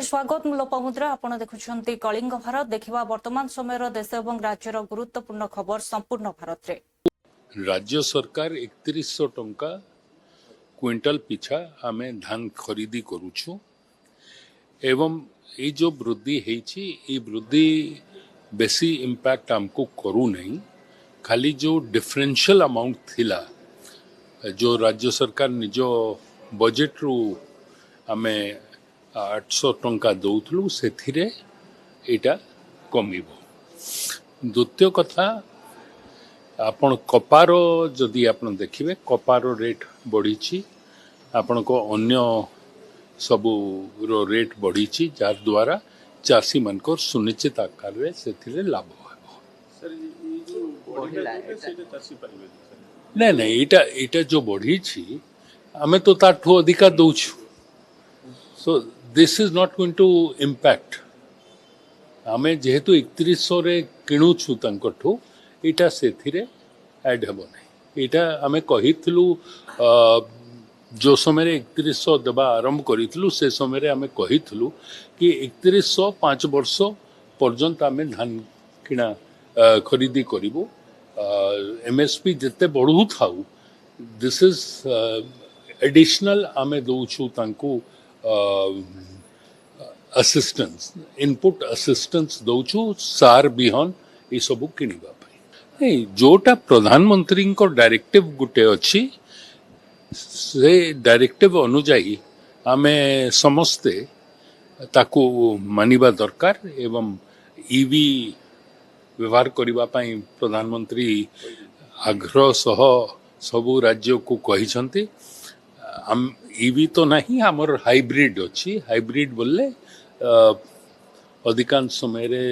स्वागत मु लोपामुद्रा आपण देखुछंती कलिंग भारत देखिबा वर्तमान समय देश एवं राज्यर गुरुत्वपूर्ण खबर संपूर्ण भारत रे। राज्य सरकार 3100 टंका क्विंटल पिछा आमे धान खरीदी करूछु एवं ये जो वृद्धि हेछि ये वृद्धि बेसी इम्पैक्ट हमको करू नहीं। खाली जो डिफरेंशियल अमाउंट थिला जो राज्य सरकार निजो बजेट रु आमे 800 टंका दौथलु सेथिरे एटा कमिबो। द्वितीय कथा आपण कपारो जदि आपण देखिबे कपारो रेट बढ़ी आपण को अन्य सबू रो रेट बढ़ी जार द्वारा चाषी मानकर सुनिश्चित आकार रे सेथिरे लाभ नहीं नहीं इटा जो बढ़ी आमे तो ताठू अधिका दौछु। So this is not going to impact आमे जेहेतु 3100 रे किणुछु तांकठू इटा सेथिरे ऐड हेबो नै। इटा आमे कहितलु जो समय 3100 देबा आरंभ करितलु से समय रे आमे कहितलु कि 3100 5 वर्ष पर्यंत आमे धान किना खरीदी करिवो। एमएसपी जते बढ़ू थाउ दिस इज एडिशनल आमे दोछु तांको असिस्टेंस इनपुट असिस्टेंस दौछु सार बिहन ये सब किनिबा नहीं। जोटा प्रधानमंत्री को डायरेक्टिव गुटे अच्छी से डायरेक्टिव अनुजाई आमे समस्ते ताकू मानिबा दरकार एवं ईवी व्यवहार करबा पई प्रधानमंत्री आग्रह सह सबु राज्य को कहिसंती। ईवी तो नहीं हमर हाइब्रिड अच्छी हाइब्रिड बोले अधिकांश समय रे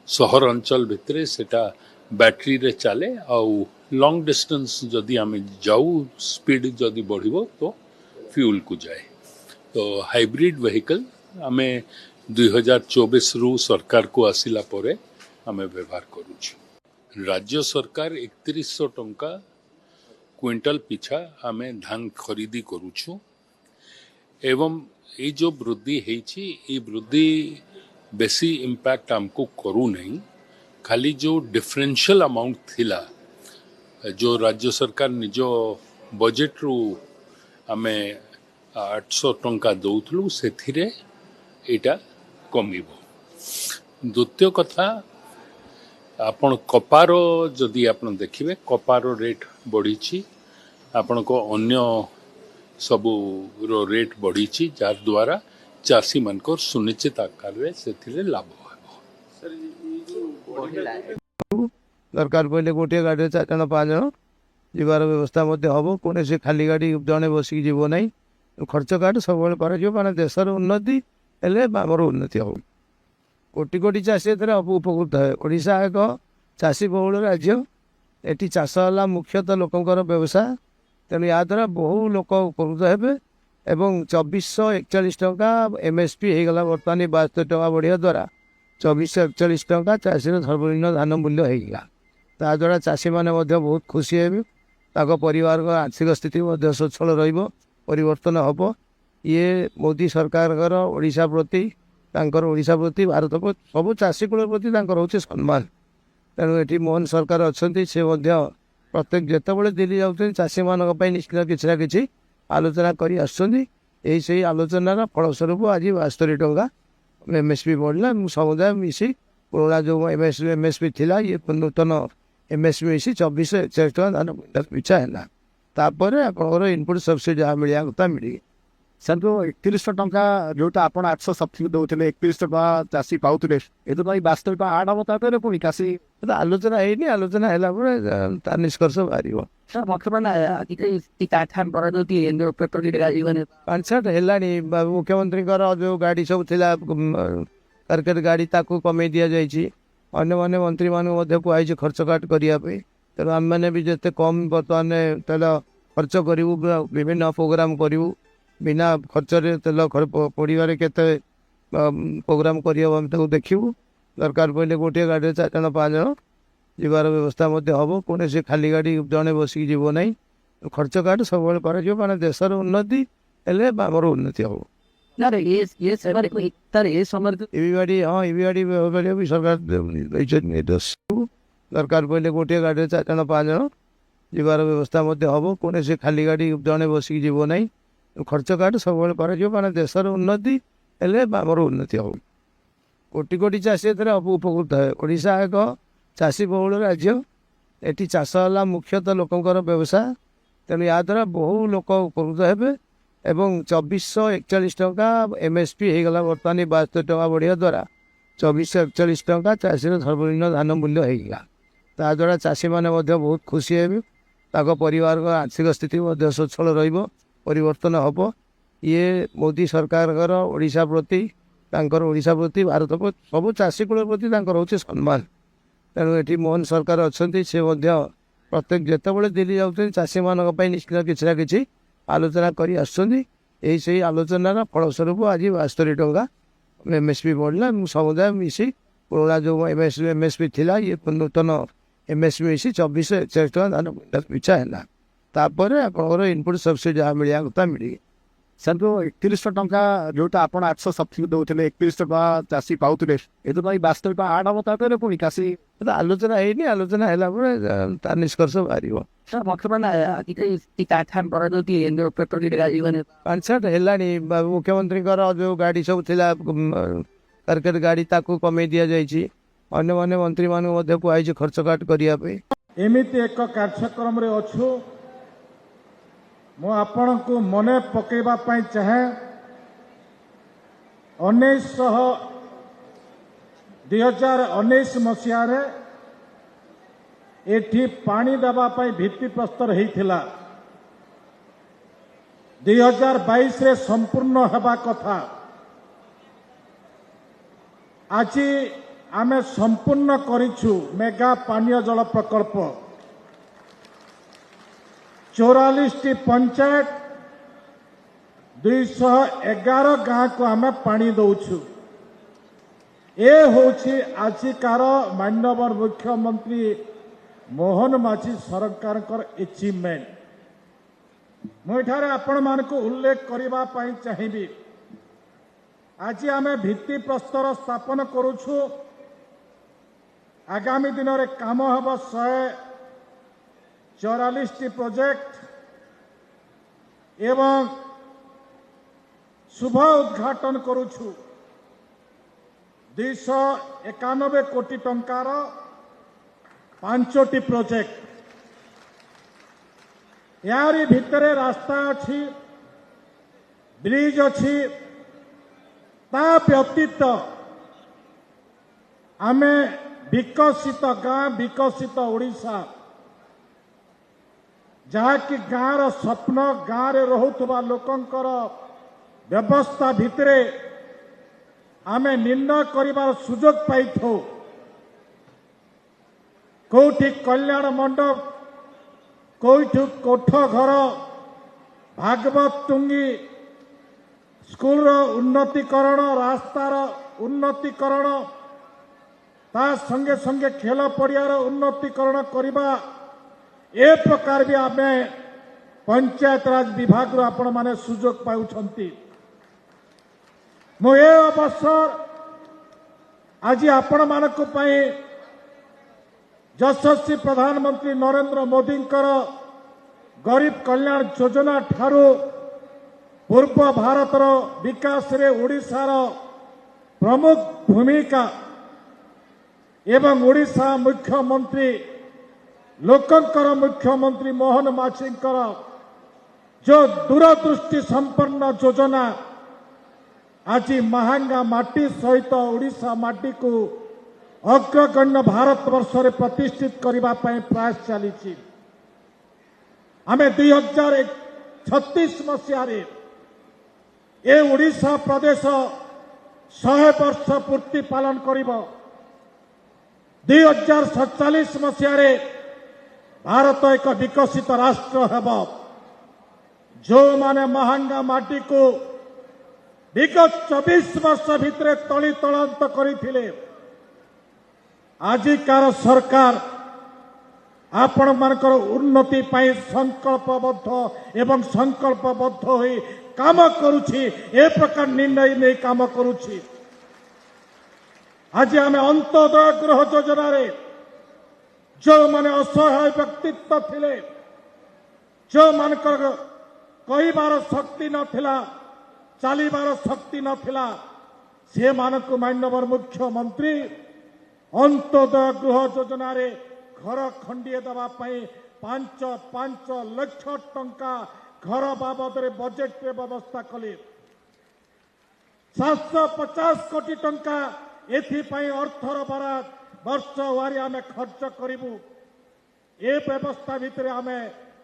सहर अंचल भितरे सेटा बैटरी रे चले आउ लॉन्ग डिस्टेंस जदि आमे जाऊ स्पीड जदि बढ़िबो तो फ्यूल को जाए। तो हाइब्रिड वेहिकल आमे 2024 रु सरकार को आसिला परे आमे व्यवहार करूछु। राज्य सरकार 3100 टंका क्विंटल पिछा आमे धान खरीदी करूछु एवं ये जो वृद्धि हेछि ये वृद्धि बेसी इम्पैक्ट हमको करू नहीं। खाली जो डिफरेंशियल अमाउंट थिला जो राज्य सरकार निजो बजेट रु आमे 800 टंका दौथलु सेथिरे एटा कमिबो। द्वितीय कथा आपण कपारो जदि आपण देखिबे कपारो रेट बढ़ी आपण को अन्य सबू रो रेट बढ़ी जार द्वारा चाषी मानकर सुनिश्चित आकार रे सेथिरे लाभ सरकार पहले गोटे गाड़ी 4 जन 5 जन जीवार व्यवस्था हम कौन से खाली गाड़ी जड़े बसिक जीव ना खर्च काट सब कर देशर उन्नति आमर उन्नति हम कोटी कोटी चाषी उपकृत है। ओडिशा एक चाषी बहुल राज्य एटी चाष है मुख्यतः लोकंर व्यवसाय तेणु या द्वारा बहु लोक उपकृत हेबे एवं 2441 टंका एमएसपी हो गला बर्तमान 72 टंका बढ़िया द्वारा 2441 टंका चाषीर सर्वनिम्न धान मूल्य होगा। ता द्वारा चाषी मैंने बहुत खुशी हे परिवार को आर्थिक स्थिति सच्छल रवर्तन हम। ये मोदी सरकार ओडिशा प्रति ओडिशा प्रति भारत सब चाषी कूल प्रति रोचे सम्मान। तेणु ये मोहन सरकार अच्छा से प्रत्येक जितेबाला दिल्ली जाऊँ चाषी मान निश्चित किसी ना कि आलोचना कर आलोचनार फलस्वरूप आज 72 टंका एमएसपी बढ़ला समुदाय मिसी पुराना जो एमएसपी थिला ये नूतन एमएसपी मिसी 2441 टंका धान क्विंटल पिछा है। तापर आप इनपुट सब्सिडी जहाँ मिलवा कथा मिल सर जो 3100 टंका जोटा आप 800 सब्सिडी दौते 3100 टंका चाषी पाते ये तो 72 टंका आड हम तापर पुणी चाषी आलोचना है आलोचना है तार निष्कर्ष बाहर सर बर्तमान पांचट है मुख्यमंत्री जो गाड़ी सब थिला कार्केट गाड़ी ताकू कमे दि जाइए अन्य मंत्री मानू कहुई खर्च काट करने तेणु आम मैंने भी जिते कम बर्तमान तेल खर्च करूँ विभिन्न प्रोग्राम करूँ बिना खर्च तेल पड़े केते प्रोग्राम कर देखू। दरकार पहले गोटे गाड़ी 4 जन 5 जन जीवार व्यवस्था हम कौन से खाली गाड़ी जड़े बसिक जीव ना खर्च काट सब कर देशर उन्नति आमर उन्नति हम। ना रे ये सरकार को इतर ये समर इबिगाड़ी हाँ इबिगाड़ी व्यवहार भी सरकार ଦେଇଛନ୍ତି। ଦରକାର ପଡ଼ିଲେ ଗୋଟିଏ ଗାଡ଼ିରେ 4 ଜଣ 5 ଜଣ ଯିବାର ବ୍ୟବସ୍ଥା ମଧ୍ୟ ହେବ। କୌଣସି ଖାଲି ଗାଡ଼ି ଜଣେ ବସିକି ଯିବ ନାହିଁ। ଖର୍ଚ୍ଚ କାଟ ସବୁବେଳେ କରାଯିବ, ମାନେ ଦେଶର ଉନ୍ନତି ହେଲେ ଆମର ଉନ୍ନତି ହେବ। କୋଟି କୋଟି ଚାଷୀ ଏଥିରେ ଉପକୃତ ହେବେ। ଓଡ଼ିଶା ଏକ ଚାଷୀ ବହୁଳ ରାଜ୍ୟ। ଏଠି ଚାଷ ହେଲା ମୁଖ୍ୟତଃ ଲୋକଙ୍କର ବ୍ୟବସାୟ। ତେଣୁ ଏହା ଦ୍ୱାରା ବହୁ ଲୋକ ଉପକୃତ ହେବେ ଏବଂ 2441 ଟଙ୍କା MSP ହେଇଗଲା। ବର୍ତ୍ତମାନ 72 ଟଙ୍କା ବଢ଼ିବା ଦ୍ୱାରା 2441 ଟଙ୍କା ଚାଷୀର ସର୍ବନିମ୍ନ ଧାନ ମୂଲ୍ୟ ହେଇଗଲା। ତାଦ୍ୱାରା ଚାଷୀମାନେ ମଧ୍ୟ ବହୁତ ଖୁସି ହେବେ। ତାଙ୍କ ପରିବାରର ଆର୍ଥିକ ସ୍ଥିତି ମଧ୍ୟ ସ୍ୱଚ୍ଛଳ ରହିବ, ପରିବର୍ତ୍ତନ ହେବ। ଇଏ ମୋଦି ସରକାରଙ୍କର ଓଡ଼ିଶା ପ୍ରତି, ତାଙ୍କର ଓଡ଼ିଶା ପ୍ରତି, ଭାରତ ପ୍ରତି, ସବୁ ଚାଷୀ କୂଳ ପ୍ରତି ତାଙ୍କର ହେଉଛି ସମ୍ମାନ। ତେଣୁ ଏଠି ମୋହନ ସରକାର ଅଛନ୍ତି, ସେ ମଧ୍ୟ ପ୍ରତ୍ୟେକ ଯେତେବେଳେ ଦିଲ୍ଲୀ ଯାଉଛନ୍ତି ଚାଷୀମାନଙ୍କ ପାଇଁ ନିଶ୍ଚିତ କିଛି ନା କିଛି ଆଲୋଚନା କରି ଆସୁଛନ୍ତି। ସେହି ଆଲୋଚନାର ଫଳସ୍ୱରୂପ ଆଜି 72 ଟଙ୍କା MSP ବଢ଼ିଲା ଏବଂ ସମୁଦାୟ ମିଶି ପୁରୁଣା ଯେଉଁ MSP ଥିଲା ଇଏ ନୂତନ MSP ମିଶି 2441 ଟଙ୍କା ଧାନ କୁଇଣ୍ଟାଲ ପିଛା ହେଲା। ତାପରେ ଆପଣଙ୍କର ଇନପୁଟ୍ ସବସିଡ଼ି ଯାହା ମିଳିବା କଥା ମିଳିବ। सर जो 31 टंका जोटा आपण 800 सब्सिडी दौले 31 टका चाषी पाते ये तो वास्तविक आठ हम तापर पुणी चाषी ଆଲୋଚନା ହେଇନି। ଆଲୋଚନା ହେଲା ପରେ ତାର ନିଷ୍କର୍ଷ ବାହାରିବ। सर ବର୍ତ୍ତମାନ କାରଖାନା କରାଯାଉଛି ଏଣ୍ଡୋର ପେଟ୍ରୋଲ ଗାଡ଼ି ପାଞ୍ଚ ହେଲାଣି। ମୁଖ୍ୟମନ୍ତ୍ରୀଙ୍କର ଯେଉଁ ଗାଡ଼ି ସବୁ ଥିଲା କାରଖାନା ଗାଡ଼ି ତାକୁ କମେଇ ଦିଆଯାଇଛି। ଅନ୍ୟମାନେ ମନ୍ତ୍ରୀମାନଙ୍କୁ ମଧ୍ୟ କୁହାଯାଇଛି ଖର୍ଚ୍ଚ କାଟ କରିବା ପାଇଁ। एमिति एक कार्यक्रम रे अच्छु मु आपणको मने पकेबा पाई चाहे 2019 मसीहा रे एठी पानी दबा पाई भित्ति प्रस्तर हेइथिला। 2022 रे संपूर्ण हेबा कथा। आज आमे संपूर्ण करिछु मेगा पानीय जल प्रकल्प। 44 पंचायत 211 गाँव को आमे पानी दौछु। ए होछि आजिकार माननीय मुख्यमंत्री मोहन माझी सरकार अचीवमेंट। मुठारे आपण मानक उल्लेख करबा पाई चाहिबी। आज आमे भित्ति प्रस्तर स्थापन करूछु। आगामी दिन में काम हम 144 प्रोजेक्ट एवं शुभ उद्घाटन करुछु। 291 कोटी टंकार 5टी प्रोजेक्ट। यारी भितरे रास्ता अच्छी, ब्रिज अच्छी। ता व्यतीत आमे विकसित गाँ विकसित ओडिशा जहाँकि गाँव स्वप्न गाँव रे रहुथबा लोकंकर व्यवस्था भितरे आमे निर्णय करिबार सुजोग पाइथो। कोठी कल्याण मंडप, कोठी कोठ घर, भागवत टुंगी, स्कूल उन्नतीकरण, रास्तार उन्नतीकरण, ता संगे संगे खेल पड़ियार उन्नतीकरण करबा। ए प्रकार भी आमे पंचायत राज विभाग आपण माने सुजोग पाउछंती। मो ए अवसर आज आपण मानक पई यशस्वी प्रधानमंत्री नरेंद्र मोदी गरीब कल्याण योजना ठारू पूर्व भारतर विकास रे ओडिशार प्रमुख भूमिका एवं ओडिशा मुख्यमंत्री लोकंकर मुख्यमंत्री मोहन माझींकर जो दूरदृष्टि संपन्न योजना आज महांगा माटी सहित ओडिशा माटी को अग्रगण्य भारत वर्ष रे प्रतिष्ठित करबा पई प्रयास चली। आमे 2036 मसीह रे ए ओडिशा प्रदेश 100 वर्ष पूर्ति पालन करिबो। 2047 मसीह रे भारत एक विकसित राष्ट्र हेब। जो माने महांगा माटी को विगत 24 वर्ष भितर तली तलांत करथिले, आजिकार सरकार आपण मानकर उन्नति पाई संकल्पबद्ध एवं संकल्पबद्ध होई काम करुछि ए प्रकार निर्णय नहीं काम करुछि। आज आम अंत्योदय गृह योजना रे जो माने असहाय व्यक्तित्व थिले, जो मानकर कहिबार शक्ति नथिला, चलिबार शक्ति नथिला, से मानक मान्यवर मुख्यमंत्री अंत्योदय गृह योजना रे घर खंडिए दबा पई 5 लाख टंका घर बाबद रे बजेट रे व्यवस्था कले। 750 कोटी टंका एथिपाई अर्थर बराद वर्ष वारी आमे खर्च करिबु। ए व्यवस्था भितर आमे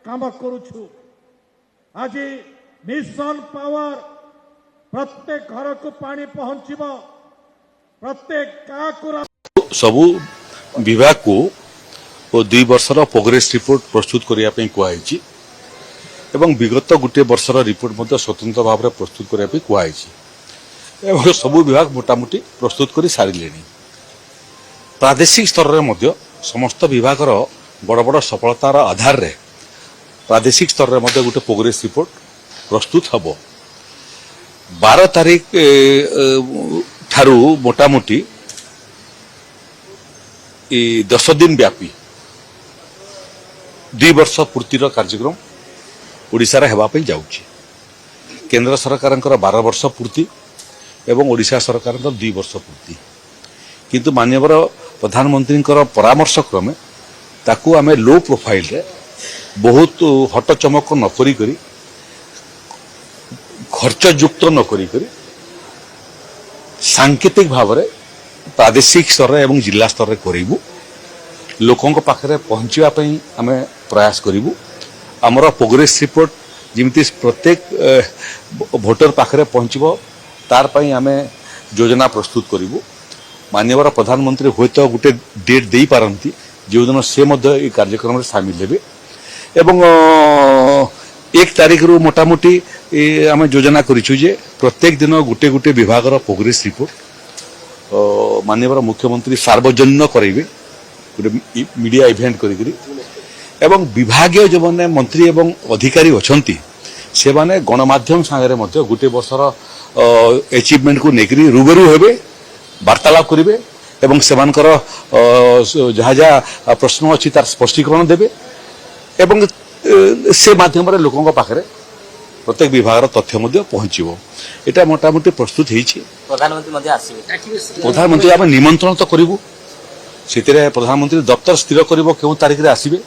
काम करूछु। आज मिशन पावर प्रत्येक घर को पानी पहुंचब, प्रत्येक गाँ को सबू विभाग को 2 वर्षर प्रोग्रेस रिपोर्ट प्रस्तुत करने कहुई एवं विगत गोटे वर्षर रिपोर्ट स्वतंत्र भाव में प्रस्तुत करने कहुई। सबू विभाग मोटामोटी प्रस्तुत कर सारे। प्रादेशिक स्तर में समस्त विभाग बड़ बड़ सफलतार आधार रे प्रादेशिक स्तर में गोटे प्रोग्रेस रिपोर्ट प्रस्तुत हम। 12 तारीख ठारू मोटामोटी 10 दिन व्यापी 2 वर्ष पूर्तिर कार्यक्रम ओडिशा रे हेबा पई जाउछि। केंद्र सरकार 12 वर्ष पूर्ति एवं ओडिशा सरकार 2 वर्ष पूर्ति, किंतु माननीय प्रधानमंत्री परामर्श क्रमे ताकू आमे लो प्रोफाइल रे बहुत हट चमक न करी करी खर्च युक्त न करी करी सांकेतिक भाव में प्रादेशिक स्तर एवं जिला स्तर में करूँ। लोकों पाखे पहुँचा आम प्रयास करूँ। आमर प्रोग्रेस रिपोर्ट जमी प्रत्येक भोटर पाखे पहुँचब तार आम योजना प्रस्तुत करूँ। माननीय प्रधानमंत्री हूँ तो गोटे डेट दे पारती जो दिन से कार्यक्रम में सामिल हेबे एवं 1 तारीख रु मोटामोटी आम योजना करूँ जे प्रत्येक दिन गोटे गोटे विभाग प्रोग्रेस रिपोर्ट माननीय मुख्यमंत्री सार्वजनिक करेंगे गोटे मीडिया इवेंट करी एवं विभागीय जो मैंने मंत्री एवं अधिकारी अच्छा से माने गणमाध्यम सागर गोटे वर्षर अचिवमेंट को लेकर रूबरू हेबे वार्तालाप करेंगे एवं सेमानकर जहाँ जहाँ प्रश्न अच्छी तार स्पष्टीकरण देवे एवं से माध्यम लोकों पाखे प्रत्येक विभाग तथ्य पहुंचब। यहाँ मोटामोटी प्रस्तुत होती। प्रधानमंत्री आम निमंत्रण तो करूँ से प्रधानमंत्री दफ्तर स्थिर कर क्यों तारीख में आसवे।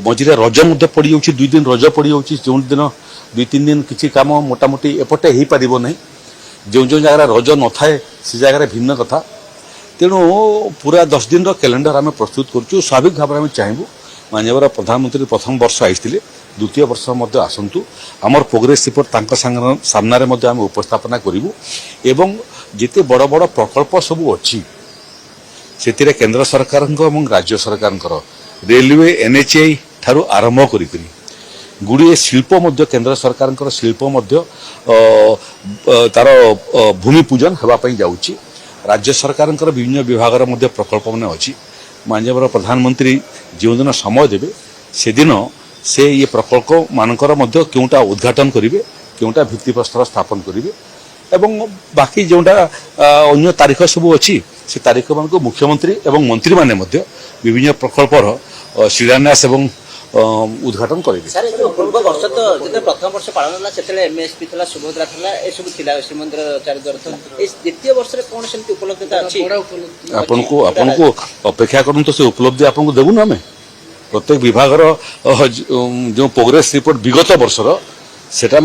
मझे रज पड़ जाऊँगी 2 दिन रज पड़ जाऊँगी जो दिन 2-3 दिन किसी कम मोटामोटी एपटे हो पार ना जो जो जगह रज न थाए से जगह भिन्न कथा। तेणु पूरा 10 दिन कैलेंडर आम प्रस्तुत करूँ। स्वाभाविक भाव में चाहबू माननीय प्रधानमंत्री प्रथम वर्ष आते द्वितीय वर्ष आसतु आमर प्रोग्रेस रिपोर्ट सामना आम उपस्थापना करूँ एवं जिते बड़ बड़ प्रकल्प सब अच्छी से केंद्र सरकार राज्य सरकार रेलवे NHAI ठारू आरंभ करी गुड़िए शिल्प केंद्र सरकार शिल्प तार भूमि पूजन होगापी जाऊँगी। राज्य सरकार विभिन्न विभाग प्रकल्प मान अच्छी। माननीय प्रधानमंत्री जो दिन समय देवे से दिन से ये प्रकल्प मानकर क्योंटा उद्घाटन करेंगे क्योंटा भित्तिप्रस्तर स्थापन करेंगे एवं बाकी जोटा अन्य तारीख सब अच्छी से तारीख मान मुख्यमंत्री एवं मंत्री माने विभिन्न प्रकल्पर शिलान्यास एवं उद्घाटन करेंगे। सर पूर्व वर्ष तो जो प्रथम वर्ष पालन होला सेतले MSP थला सुभद्रा थला ए सब थिला श्रीमंदिर चारिद्वार थला ए द्वितीय वर्ष रे कोन सेमति उपलब्धता अछि आपनको अपेक्षा करन तो से उपलब्धि आपनको देबु ना। हमें प्रत्येक विभाग जो प्रोग्रेस रिपोर्ट विगत वर्षर सेटा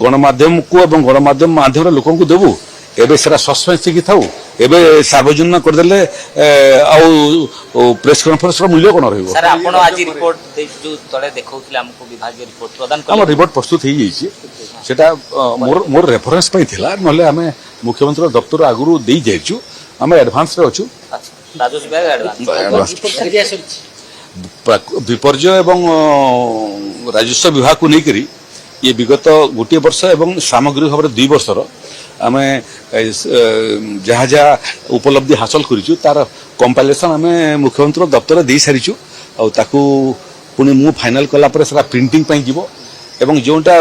गणमाध्यम को एवं गणमाध्यम माध्यम लोकों को देबु। एबे सेरा सस्पेंस की थाउ एबे सार्वजनिक करदेले प्रेस कॉन्फ्रेंस रो मूल्य कोन रहइबो। सर आपण आज रिपोर्ट जो तळे देखौथिले हमको विभागीय रिपोर्ट प्रदान हम रिपोर्ट प्रस्तुत हो जाइए सेटा मोर रेफरेंस पई थिला नले हमें मुख्यमंत्री दफ्तर आगुरु देई जाइछु हमें एडवांस रे अछु। राजस्व विभाग एडवांस विपर्जय एवं राजस्व विभाग को लेकर ये विगत गोटे वर्ष एवं सामग्रिक भाव 2 वर्षर आम जहाँ जहाँ उपलब्धि हासिल करूँ तार कंपाइलेसन आम मुख्यमंत्री दफ्तर दे सारी पुणी मु फाइनाल कला प्रिंटिंग जीव एवं जोटा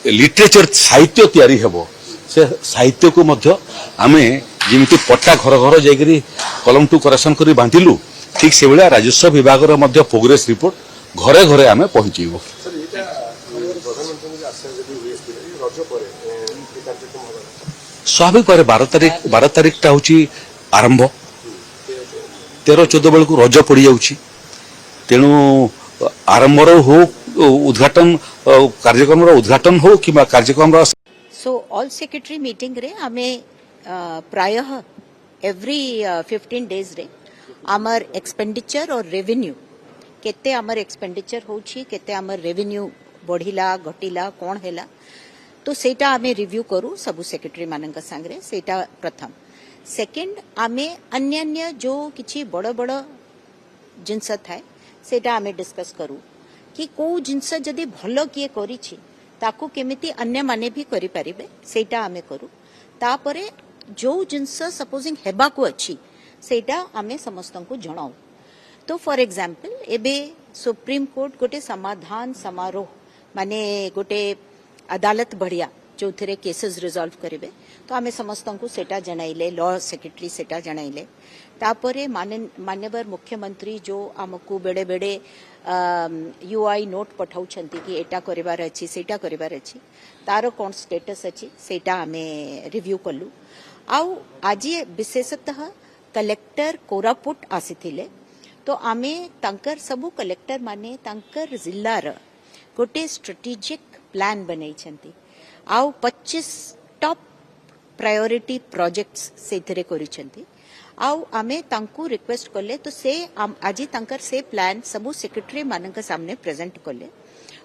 लिटरेचर साहित्य तैयारी हेबो से साहित्य को मध्य आमे जेमिति पट्टा घर घर जाइकरी कलम टू करेक्शन करी बांटिलु ठीक से भाया राजस्व विभाग मध्य प्रोग्रेस रिपोर्ट घरे घरे आमे पहुंचीबो। स्वाभाविक भाव 12 तारीख टा हूँ आरंभ 13-14 बेलू रज पड़ जाऊँगी तेणु आरंभर हो उद्घाटन कार्यक्रम उद्घाटन हो कि कार्यक्रम सो ऑल सेक्रेटरी मीटिंग रे हमें प्रायः एवरी 15 डेज रे आमर एक्सपेंडिचर और रेवेन्यू केते आमर एक्सपेंडिचर होची केते आमर रेवेन्यू बढ़िला घटिला कौन हैला तो सेटा आमे रिव्यू करू सबु सेक्रेटरी मानक संगरे सेटा प्रथम सेकंड आमे अन्य अन्य जो किछि बड़ बड़ जिनस थाए सेटा आमे डिस्कस करू कि को जिनस जदि भलो किए करिछि ताकू केमिति अन्य माने भी करि परिबे सेटा आमे करू तापरे जो जिनस सपोजिंग हेबा को अछि सेटा आमे समस्तन को जणाऊ तो फॉर एग्जांपल एबे सुप्रीम कोर्ट गोटे समाधान समारोह माने गोटे अदालत बढ़िया जो थे केसेस रिजॉल्व करेंगे तो आमे समस्त को सेटा जनाइले लॉ सेक्रेटरी सेटा जनाइले तापरे माननीय मुख्यमंत्री जो आमको बेड़े बेड़े यूआई नोट पठाउछंती कि एटा करिवार अछि सेटा करिवार अछि तार कोन स्टेटस अछि सेटा आमे रिव्यू कलु आउ आज विशेषतः कलेक्टर कोरापुट आसीथिले तो आमे तांकर सबु कलेक्टर माने तांकर जिल्लार गोटे स्ट्रेटेजिक प्लान बनई छंती आउ 25 टॉप प्रायोरिटी प्रोजेक्ट्स सेथरे करिसंती आउ आमे तांकू रिक्वेस्ट करले तो से आज तांकर से प्लान सबु सेक्रेटरी मानक सामने प्रेजेंट करले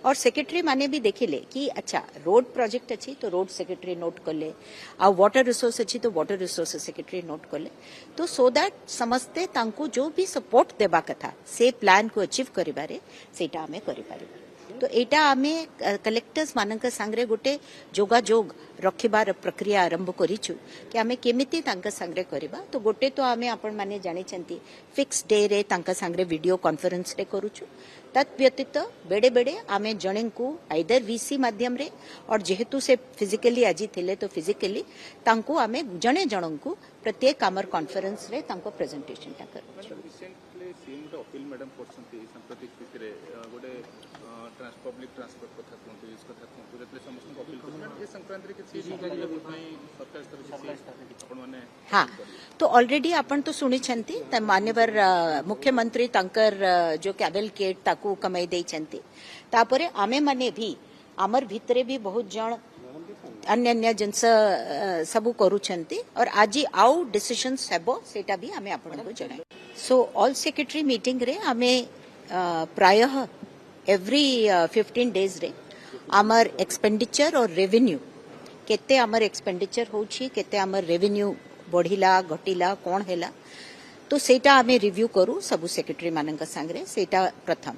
और सेक्रेटरी माने भी देखिले कि अच्छा रोड प्रोजेक्ट अच्छी तो रोड सेक्रेटरी नोट करले आ वाटर रिसोर्स अच्छी तो वाटर रिसोर्स सेक्रेटरी नोट करले तो सो दैट समस्ते तांकू जो भी सपोर्ट देबा कथा से प्लान को अचीव करिबारे सेटा आमे करि पारिबा तो एटा आमे कलेक्टर्स मानक संगरे गोटे जोगाजोग रखिबार प्रक्रिया आरंभ करिछु कि आमे केमिति तांका संगरे करबा तो गोटे तो आमे आपण माने जानि छंती फिक्स डे रे तांका संगरे वीडियो कॉन्फ्रेंस रे करूछु तत् व्यतीत बेड़े बेड़े आमे जणे को आइदर वीसी माध्यम रे और जेहेतु से फिजिकली आजी थिले तो फिजिकली तांको आमे जणे जणन को प्रत्येक आमर कॉन्फ्रेंस रे तांको प्रेजेंटेशन ता करूछु अपील मैडम करछंती सांप्रतिक स्थिति रे गोटे पब्लिक ट्रांसपोर्ट कथा कोंतु यूज कथा कोंतु जतले समस्त अपील करछन ए संक्रांत रे किछि सरकार स्तर आपण माने हां तो ऑलरेडी आपण तो सुनि छंती त मान्यवर मुख्यमंत्री तांकर जो कैबिनेट ताकू कमाई देई छंती तापरे आमे माने भी आमर भितरे भी बहुत जण अन्य अन्य जिनस सबु करू छंती और आज आउ डिसीजंस हेबो सेटा भी आमे आपण को जणाई सो ऑल सेक्रेटरी मीटिंग रे आमे प्रायः एवरी 15 डेज रे आमर एक्सपेंडिचर और रेवेन्यू केते आमर एक्सपेंडिचर होची केते आमर रेवेन्यू बढ़िला घटिला कौन हैला तो सेटा आमे रिव्यू करू सबु सेक्रेटरी मानक संगरे सेटा प्रथम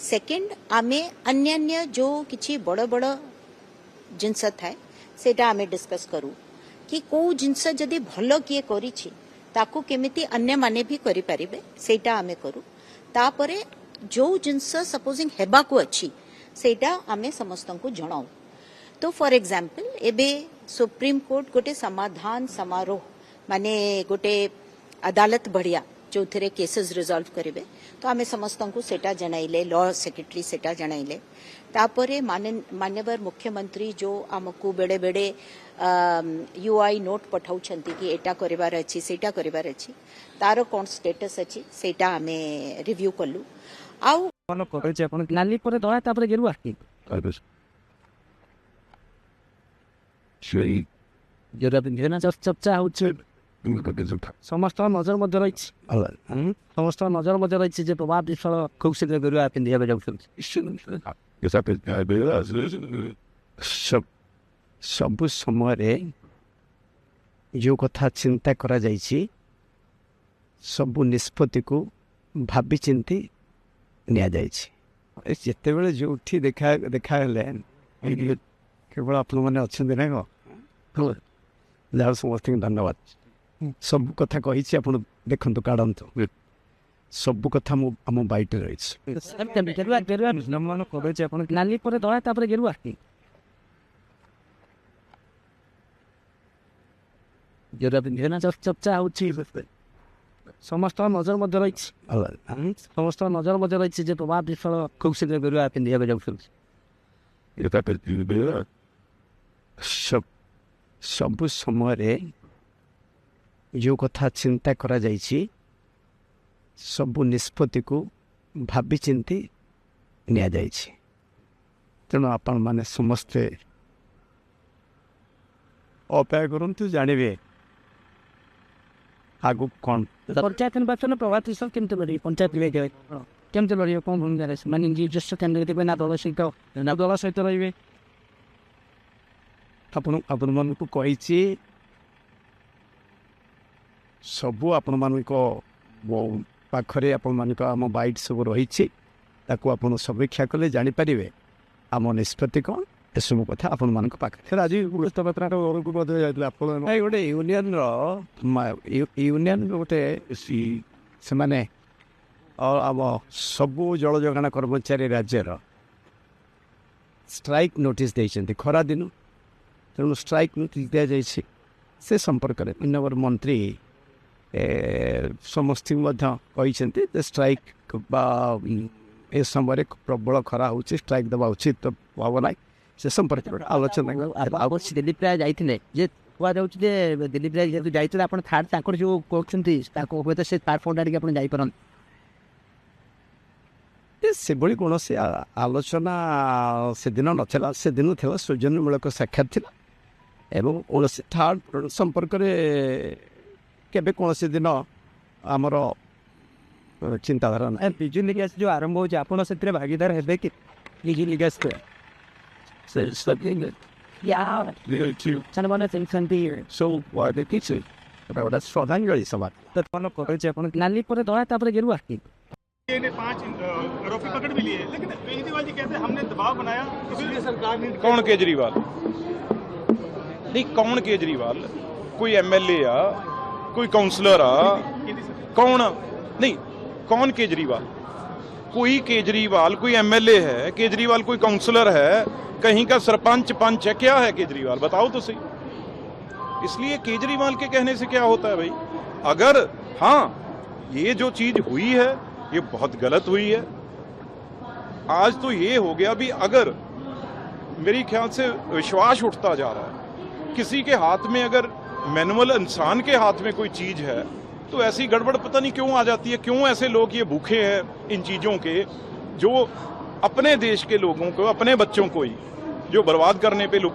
सेकंड आमे अन्य अन्य जो किछि बड़ बड़ जिनस थाए सेटा आमे डिस्कस करू कि को जिनस जदि भलो किए करिछि ताकू केमिति अन्य माने भी करि परिबे सेटा आमे करू तापरे जो जिनस सपोजिंग हेबा को अच्छी सेटा आमे समस्तन को जणाऊ तो फॉर एग्जांपल एबे सुप्रीम कोर्ट गोटे समाधान समारोह माने गोटे अदालत बढ़िया जो थे केसेस रिजॉल्व करेंगे तो आमे समस्तन को सेटा जनाइले लॉ सेक्रेटरी सेटा जनाइले तापरे माननीय मुख्यमंत्री जो आमको बेड़े बेड़े यूआई नोट पठाउछंती कि एटा करिवार अछि सेटा करिवार अछि तार कोन स्टेटस अछि सेटा आमे रिव्यू कलु आउ मन करे जे अपन नाली परे दया तापरे गेरुआ श्री जेरा बिना चर्चा होछ समस्त नजर मध्य रही समस्त नजर मध्य रही जे प्रभाव विषय खूब शीघ्र गेरुआ पिंधिया जाउछन सब समय जो कथा चिंता करा जाइछि सब निष्पत्ति को भाभी चिंती निया जाइछि जेते बेले जो उठी देखा केवल आप मैंने अच्छा ना जहाँ समस्त धन्यवाद सब कथा कही आप देखु काढ़ ସବୁ କଥା ମୁଁ ଆମ ବାଇଟରେ ରହିଛି। ଗେରୁଆ ଗେରୁଆ ମାନ କରୁଛି ଆପଣ ନାଲି ପରେ ଦଳା ତାପରେ ଗେରୁଆ ଗେରୁଆ ପିନ୍ଧିବେ ନା ଚର୍ଚ୍ଚା ହେଉଛି ସମସ୍ତଙ୍କ ନଜର ମଧ୍ୟ ରହିଛି ସମସ୍ତଙ୍କ ନଜର ମଧ୍ୟ ରହିଛି ଯେ ପ୍ରଭାତ ବିଶ୍ୱାଳ ଖୁବ୍ ଶୀଘ୍ର ଗେରୁଆ ପିନ୍ଧିବାକୁ ଯାଉଛନ୍ତି। ସବୁ ସମୟରେ ଯେଉଁ କଥା ଚିନ୍ତା କରାଯାଇଛି ସବୁ ନିଷ୍ପତ୍ତିକୁ ଭାବି ଚିନ୍ତି ନିଆଯାଇଛି। ତେଣୁ ଆପଣମାନେ ସମସ୍ତେ ଅପେକ୍ଷା କରନ୍ତୁ, ଜାଣିବେ ଆଗକୁ କ'ଣ। ପଞ୍ଚାୟତ ନିର୍ବାଚନ ପ୍ରଭାତ ବିଶ୍ୱାଳ କେମିତି ଲଢ଼ିବେ? ପଞ୍ଚାୟତ କେମିତି ଲଢ଼ିବେ? କ'ଣ ଭୂମିକାରେ ସେମାନେ ନିଜସ୍ୱ କ୍ୟାଣ୍ଡିଡେଟ୍ ଦେବେ ନା ଦଳ ସହିତ ରହିବେ? ଆପଣମାନଙ୍କୁ କହିଛି ସବୁ ଆପଣମାନଙ୍କ ପାଖରେ ଆପଣମାନଙ୍କ ଆମ ବାଇଟ୍ ସବୁ ରହିଛି, ତାକୁ ଆପଣ ସମୀକ୍ଷା କଲେ ଜାଣିପାରିବେ ଆମ ନିଷ୍ପତ୍ତି କ'ଣ। ଏସବୁ କଥା ଆପଣମାନଙ୍କ ପାଖରେ ଆଜି ଗୁରୁତ୍ୱପାତ୍ର ଘରକୁ ମଧ୍ୟ ଯାଇଥିଲେ ଆପଣ। ଗୋଟେ ୟୁନିୟନର ଗୋଟେ ସେମାନେ ଆମ ସବୁ ଜଳ ଯୋଗାଣ କର୍ମଚାରୀ ରାଜ୍ୟର ଷ୍ଟ୍ରାଇକ୍ ନୋଟିସ୍ ଦେଇଛନ୍ତି ଖରାଦିନ। ତେଣୁ ଷ୍ଟ୍ରାଇକ୍ ନୋଟିସ୍ ଦିଆଯାଇଛି। ସେ ସମ୍ପର୍କରେ ନମ୍ବର ମନ୍ତ୍ରୀ ସମସ୍ତଙ୍କୁ ମଧ୍ୟ କହିଛନ୍ତି ଯେ ଷ୍ଟ୍ରାଇକ୍ ବା ଏ ସମୟରେ ପ୍ରବଳ ଖରା ହେଉଛି, ଷ୍ଟ୍ରାଇକ୍ ଦେବା ଉଚିତ ହେବ ନାହିଁ। ସେ ସମ୍ପର୍କରେ ଆଲୋଚନା ଦିଲ୍ଲୀପ ରାୟ ଯାଇଥିଲେ ଯେ କୁହାଯାଉଛି ଯେ ଦିଲ୍ଲୀପ ରାୟ ଯେହେତୁ ଯାଇଥିଲେ ଆପଣ ଥାର୍ଡ଼ ତାଙ୍କର ଯେଉଁ କହୁଛନ୍ତି ତାକୁ ହୁଏତ ସେ ଥାର୍ଡ଼ ଫୋର୍ଡ଼ ଆଡ଼ିକି ଆପଣ ଯାଇପାରନ୍ତି। ସେଭଳି କୌଣସି ଆଲୋଚନା ସେଦିନ ନଥିଲା। ସେଦିନ ଥିଲା ସୌଜନ୍ୟମୂଳକ ସାକ୍ଷାତ ଥିଲା ଏବଂ କୌଣସି ଥାର୍ଡ଼ ସମ୍ପର୍କରେ କେବେ କୌଣସି ଦିନ ଆମର ଚିନ୍ତାଧାରା ନାହିଁ। ବିଜୁ ନିକାଶ ଯେଉଁ ଆରମ୍ଭ ହେଉଛି ଆପଣ ସେଥିରେ ଭାଗିଦାର ହେବେ କି? ବିଜୁ ନିକାଶ ଶ୍ରଦ୍ଧାଞ୍ଜଳି ସଭା କରୁଛି ଆପଣ ନାଲି ପରେ ଦଳା ତାପରେ ଗେରୁଆ। ने 5 आरोपी पकड़ भी लिए, लेकिन केजरीवाल जी कहते हैं हमने दबाव बनाया इसलिए सरकार ने। कौन केजरीवाल? नहीं, कौन केजरीवाल? कोई एमएलए आ, कोई काउंसलर आ, कौन? नहीं, कौन केजरीवाल? कोई केजरीवाल कोई एमएलए है, केजरीवाल कोई काउंसलर है, कहीं का सरपंच पंच है, क्या है केजरीवाल? बताओ तो सही। इसलिए केजरीवाल के कहने से क्या होता है भाई? अगर हाँ ये जो चीज हुई है ये बहुत गलत हुई है। आज तो ये हो गया भी, अगर मेरी ख्याल से विश्वास उठता जा रहा है किसी के हाथ में, अगर मैनुअल इंसान के हाथ में कोई चीज है तो ऐसी गड़बड़ पता नहीं क्यों आ जाती है। क्यों ऐसे लोग ये भूखे हैं इन चीजों के, जो अपने देश के लोगों को, अपने बच्चों को ही जो बर्बाद करने पे लोग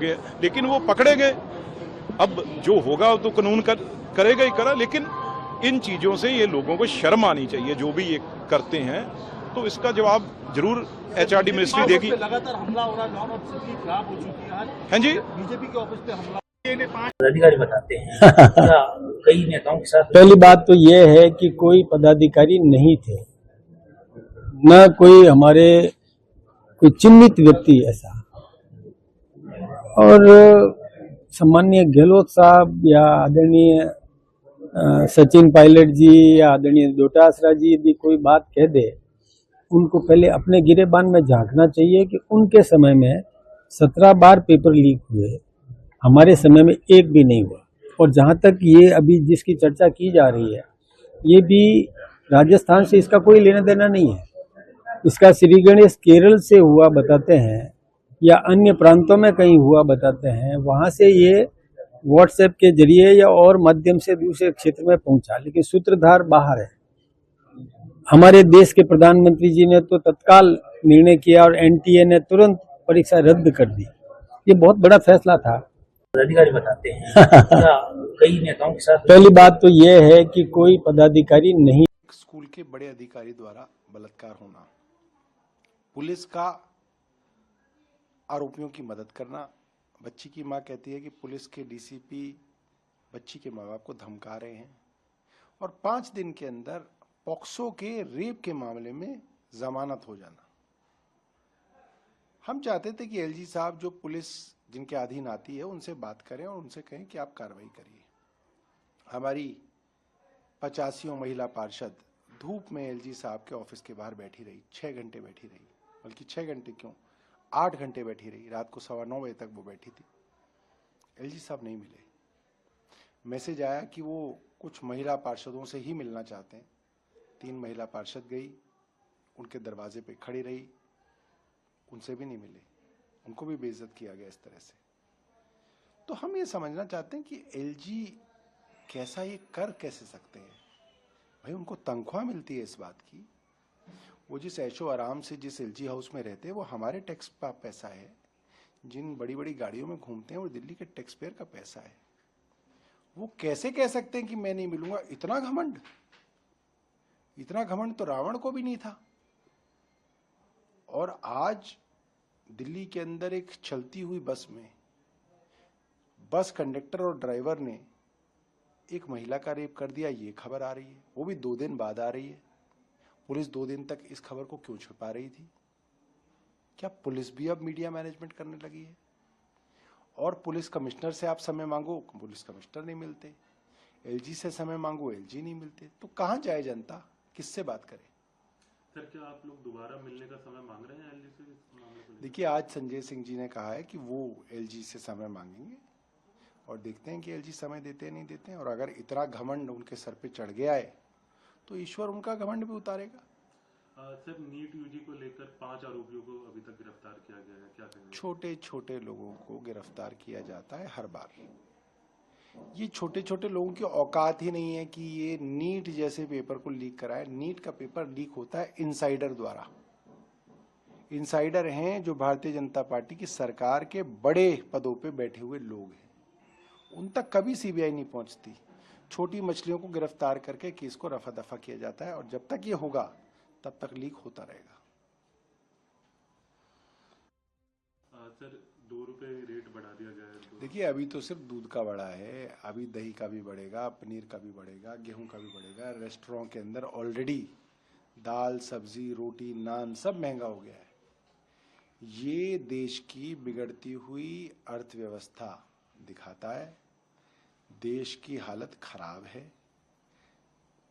हैं, लेकिन वो पकड़े गए। अब जो होगा तो कानून करेगा ही करा, लेकिन इन चीजों से ये लोगों को शर्म आनी चाहिए जो भी ये करते हैं। तो इसका जवाब जरूर एचआरडी मिनिस्ट्री देगी। लगातार हमला हो रहा है, लॉ एंड ऑर्डर की खराब हो चुकी है। हैं जी, बीजेपी के ऑफिस पे हमला अधिकारी बताते हैं कई नेताओं के साथ। पहली बात तो ये है कि कोई पदाधिकारी नहीं थे, न कोई हमारे कोई चिन्हित व्यक्ति ऐसा। और सम्माननीय गहलोत साहब या आदरणीय सचिन पायलट जी या आदरणीय डोटासरा जी यदि कोई बात कह दे, उनको पहले अपने गिरेबान में झांकना चाहिए कि उनके समय में 17 बार पेपर लीक हुए, हमारे समय में एक भी नहीं हुआ। और जहाँ तक ये अभी जिसकी चर्चा की जा रही है, ये भी राजस्थान से इसका कोई लेना देना नहीं है। इसका श्री गणेश केरल से हुआ बताते हैं या अन्य प्रांतों में कहीं हुआ बताते हैं, वहाँ से ये व्हाट्सएप के जरिए या और माध्यम से दूसरे क्षेत्र में पहुंचा, लेकिन सूत्रधार बाहर है। हमारे देश के प्रधानमंत्री जी ने तो तत्काल निर्णय किया और एनटीए ने तुरंत परीक्षा रद्द कर दी। ये बहुत बड़ा फैसला था। अधिकारी बताते हैं कई नेताओं के साथ। पहली बात तो ये है कि कोई पदाधिकारी नहीं। स्कूल के बड़े अधिकारी द्वारा बलात्कार होना, पुलिस का आरोपियों की मदद करना। बच्ची की मां कहती है कि पुलिस के डीसीपी बच्ची के माँ बाप को धमका रहे हैं, और 5 दिन के अंदर पॉक्सो के रेप के मामले में जमानत हो जाना। हम चाहते थे कि एलजी साहब जो पुलिस जिनके अधीन आती है उनसे बात करें और उनसे कहें कि आप कार्रवाई करिए। हमारी 85 महिला पार्षद धूप में एलजी साहब के ऑफिस के बाहर बैठी रही, 6 घंटे बैठी रही, बल्कि 6 घंटे क्यों, 8 घंटे बैठी रही। रात को 9:15 बजे तक वो बैठी थी। एलजी साहब नहीं मिले। मैसेज आया कि वो कुछ महिला पार्षदों से ही मिलना चाहते हैं। 3 महिला पार्षद गई, उनके दरवाजे पे खड़ी रही, उनसे भी नहीं मिले, उनको भी बेइज्जत किया गया इस तरह से। तो हम ये समझना चाहते हैं कि एलजी कैसा ये कर कैसे सकते हैं। भाई उनको तनख्वाह मिलती है इस बात की, वो जिस ऐशो आराम से जिस एलजी हाउस में रहते हैं वो हमारे टैक्स का पैसा है। जिन बड़ी बड़ी गाड़ियों में घूमते हैं वो दिल्ली के टैक्स पेयर का पैसा है। वो कैसे कह सकते हैं कि मैं नहीं मिलूंगा? इतना घमंड, इतना घमंड तो रावण को भी नहीं था। और आज दिल्ली के अंदर एक चलती हुई बस में बस कंडक्टर और ड्राइवर ने एक महिला का रेप कर दिया, ये खबर आ रही है, वो भी 2 दिन बाद आ रही है। पुलिस 2 दिन तक इस खबर को क्यों छुपा रही थी? क्या पुलिस भी अब मीडिया मैनेजमेंट करने लगी है? और पुलिस कमिश्नर से आप समय मांगो, पुलिस कमिश्नर नहीं मिलते, एलजी से समय मांगो, एलजी नहीं मिलते, तो कहां जाए जनता, किससे बात करे? सर क्या आप लोग दोबारा मिलने का समय मांग रहे हैं एलजी से इस मामले को लेकर? देखिए, आज संजय सिंह जी ने कहा है कि वो एलजी से समय मांगेंगे और देखते हैं कि एलजी समय देते हैं नहीं देते हैं। और अगर इतना घमंड उनके सर पे चढ़ गया है तो ईश्वर उनका घमंड भी उतारेगा। सर नीट यूजी को लेकर 5 आरोपियों को अभी तक गिरफ्तार किया गया है, क्या कहेंगे? छोटे छोटे लोगों को गिरफ्तार किया जाता है हर बार। ये छोटे छोटे लोगों की औकात ही नहीं है कि ये नीट जैसे पेपर को लीक कराए। नीट का पेपर लीक होता है इनसाइडर द्वारा। इनसाइडर हैं जो भारतीय जनता पार्टी की सरकार के बड़े पदों पे बैठे हुए लोग हैं, उन तक कभी सीबीआई नहीं पहुंचती। छोटी मछलियों को गिरफ्तार करके केस को रफा दफा किया जाता है और जब तक ये होगा तब तक लीक होता रहेगा। सर 2 रुपए रेट बढ़ा दिया गया है। देखिए, अभी तो सिर्फ दूध का बढ़ा है, अभी दही का भी बढ़ेगा, पनीर का भी बढ़ेगा, गेहूं का भी बढ़ेगा। रेस्टोरेंट के अंदर ऑलरेडी दाल, सब्जी, रोटी, नान सब महंगा हो गया है। ये देश की बिगड़ती हुई अर्थव्यवस्था दिखाता है। देश की हालत खराब है।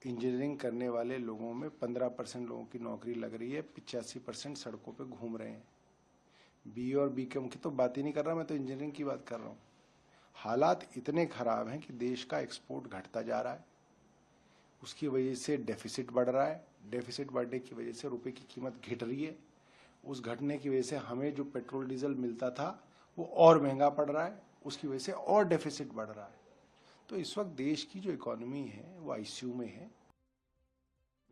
इंजीनियरिंग करने वाले लोगों में 15% लोगों की नौकरी लग रही है, 85% सड़कों पे घूम रहे हैं। बी और बीकॉम की तो बात ही नहीं कर रहा, मैं तो इंजीनियरिंग की बात कर रहा हूँ। हालात इतने खराब हैं कि देश का एक्सपोर्ट घटता जा रहा है, उसकी वजह से डेफिसिट बढ़ रहा है। डेफिसिट बढ़ने की वजह से रुपए की कीमत घट रही है। उस घटने की वजह से हमें जो पेट्रोल डीजल मिलता था वो और महंगा पड़ रहा है, उसकी वजह से और डेफिसिट बढ़ रहा है। तो इस वक्त देश की जो इकोनॉमी है वो आईसीयू में है।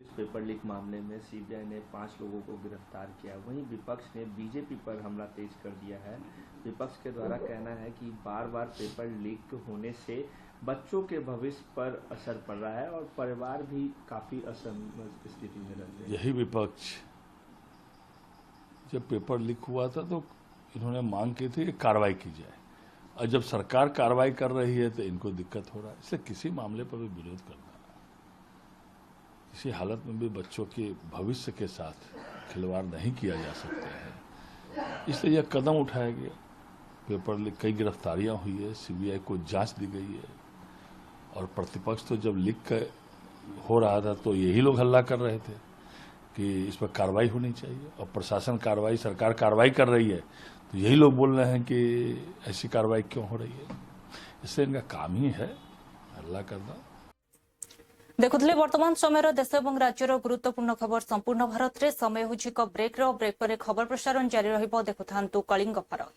इस पेपर लीक मामले में सीबीआई ने 5 लोगों को गिरफ्तार किया। वहीं विपक्ष ने बीजेपी पर हमला तेज कर दिया है। विपक्ष के द्वारा कहना है कि बार बार पेपर लीक होने से बच्चों के भविष्य पर असर पड़ रहा है और परिवार भी काफी असहज स्थिति में रहते हैं। यही विपक्ष, जब पेपर लीक हुआ था तो इन्होंने मांग की थी कि कार्रवाई की जाए, और जब सरकार कार्रवाई कर रही है तो इनको दिक्कत हो रहा है। इसलिए किसी मामले पर भी विरोध करना, किसी हालत में भी बच्चों के भविष्य के साथ खिलवाड़ नहीं किया जा सकता है, इसलिए यह कदम उठाया गया। पेपर लीक, कई गिरफ्तारियां हुई है, सीबीआई को जांच दी गई है। और प्रतिपक्ष तो जब लीक हो रहा था तो यही लोग हल्ला कर रहे थे कि इस पर कार्रवाई होनी चाहिए, और प्रशासन कार्रवाई, सरकार कार्रवाई कर रही है तो यही लोग बोल रहे हैं कि ऐसी कार्रवाई क्यों हो रही है। इससे इनका काम ही है हल्ला करना। देखुले वर्तमान समय देश और राज्यर गुरुत्वपूर्ण खबर संपूर्ण भारत में। समय हो ब्रेक पर खबर प्रसारण जारी रहिबो। देखुथांतु कलिंग भारत।